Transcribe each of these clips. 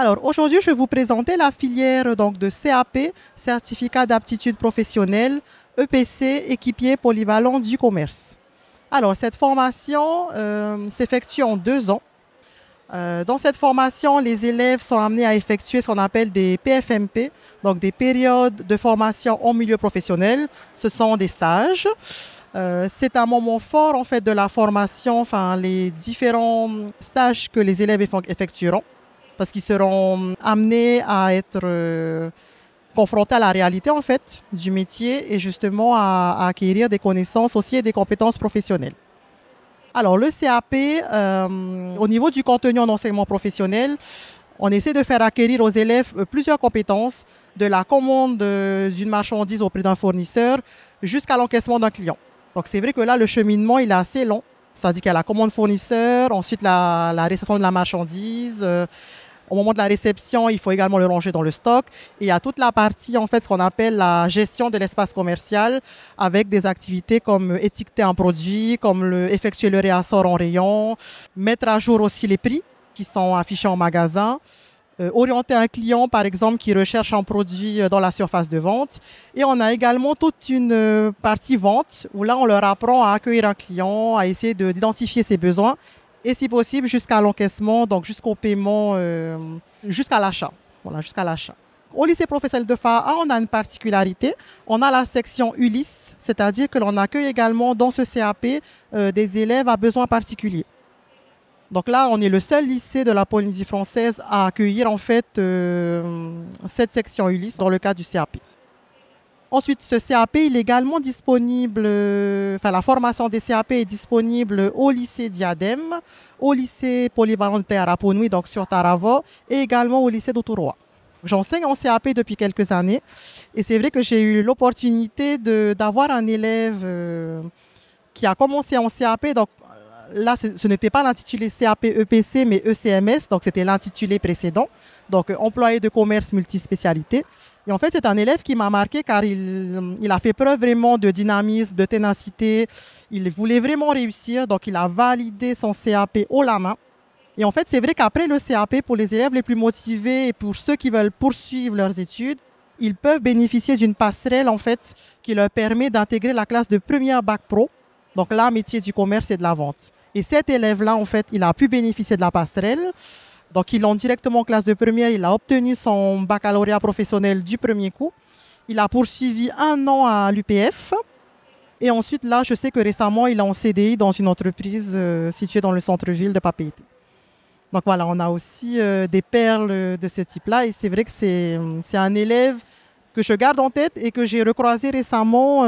Alors aujourd'hui, je vais vous présenter la filière donc, de CAP, Certificat d'aptitude professionnelle, EPC, équipier polyvalent du commerce. Alors cette formation s'effectue en 2 ans. Dans cette formation, les élèves sont amenés à effectuer ce qu'on appelle des PFMP, donc des périodes de formation en milieu professionnel. Ce sont des stages. C'est un moment fort en fait de la formation, enfin les différents stages que les élèves effectueront, parce qu'ils seront amenés à être confrontés à la réalité en fait du métier et justement à acquérir des connaissances aussi et des compétences professionnelles. Alors le CAP, au niveau du contenu en enseignement professionnel, on essaie de faire acquérir aux élèves plusieurs compétences, de la commande d'une marchandise auprès d'un fournisseur jusqu'à l'encaissement d'un client. Donc c'est vrai que là, le cheminement il est assez long. C'est-à-dire qu'il y a la commande fournisseur, ensuite la réception de la marchandise. Au moment de la réception, il faut également le ranger dans le stock. Et il y a toute la partie, en fait, ce qu'on appelle la gestion de l'espace commercial avec des activités comme étiqueter un produit, comme effectuer le réassort en rayon, mettre à jour aussi les prix qui sont affichés en magasin, orienter un client, par exemple, qui recherche un produit dans la surface de vente. Et on a également toute une partie vente où là, on leur apprend à accueillir un client, à essayer d'identifier ses besoins et si possible jusqu'à l'encaissement, donc jusqu'au paiement, jusqu'à l'achat. Voilà, jusqu'à l'achat. Au lycée professionnel de FAA, on a une particularité. On a la section ULIS, c'est-à-dire que l'on accueille également dans ce CAP des élèves à besoins particuliers. Donc là, on est le seul lycée de la Polynésie française à accueillir en fait cette section ULIS dans le cadre du CAP. Ensuite, ce CAP il est également disponible, la formation des CAP est disponible au lycée Diadème, au lycée polyvalent de Taraponui, donc sur Taravo, et également au lycée d'Otoroa. J'enseigne en CAP depuis quelques années et c'est vrai que j'ai eu l'opportunité d'avoir un élève qui a commencé en CAP. Donc là, ce n'était pas l'intitulé CAP EPC, mais ECMS, donc c'était l'intitulé précédent, donc employé de commerce multispécialité. Et en fait, c'est un élève qui m'a marqué car il a fait preuve vraiment de dynamisme, de ténacité. Il voulait vraiment réussir, donc il a validé son CAP haut la main. Et en fait, c'est vrai qu'après le CAP, pour les élèves les plus motivés et pour ceux qui veulent poursuivre leurs études, ils peuvent bénéficier d'une passerelle en fait qui leur permet d'intégrer la classe de première bac pro. Donc là, métier du commerce et de la vente. Et cet élève-là, en fait, il a pu bénéficier de la passerelle. Donc, il entre directement en classe de première. Il a obtenu son baccalauréat professionnel du premier coup. Il a poursuivi 1 an à l'UPF. Et ensuite, là, je sais que récemment, il est en CDI dans une entreprise située dans le centre-ville de Papeete. Donc voilà, on a aussi des perles de ce type-là. Et c'est vrai que c'est un élève que je garde en tête et que j'ai recroisé récemment.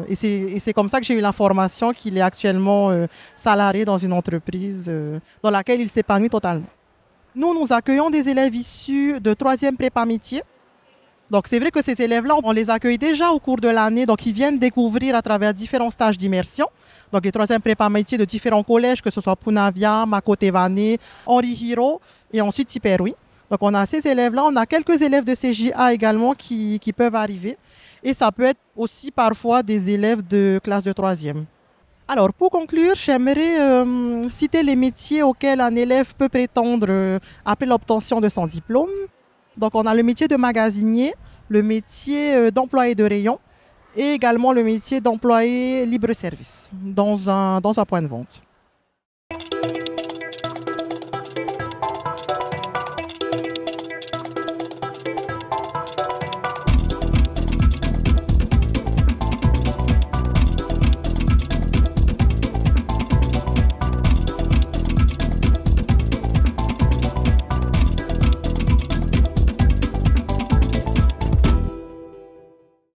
Et c'est comme ça que j'ai eu l'information qu'il est actuellement salarié dans une entreprise dans laquelle il s'épanouit totalement. Nous accueillons des élèves issus de 3e prépa métier. Donc c'est vrai que ces élèves-là, on les accueille déjà au cours de l'année. Donc ils viennent découvrir à travers différents stages d'immersion. Donc les 3e prépa métier de différents collèges, que ce soit Punavia, Makotevane, Henri Hiro et ensuite Tiperui. Donc on a ces élèves-là, on a quelques élèves de CJA également qui peuvent arriver. Et ça peut être aussi parfois des élèves de classe de 3e. Alors pour conclure, j'aimerais citer les métiers auxquels un élève peut prétendre après l'obtention de son diplôme. Donc on a le métier de magasinier, le métier d'employé de rayon et également le métier d'employé libre-service dans un point de vente.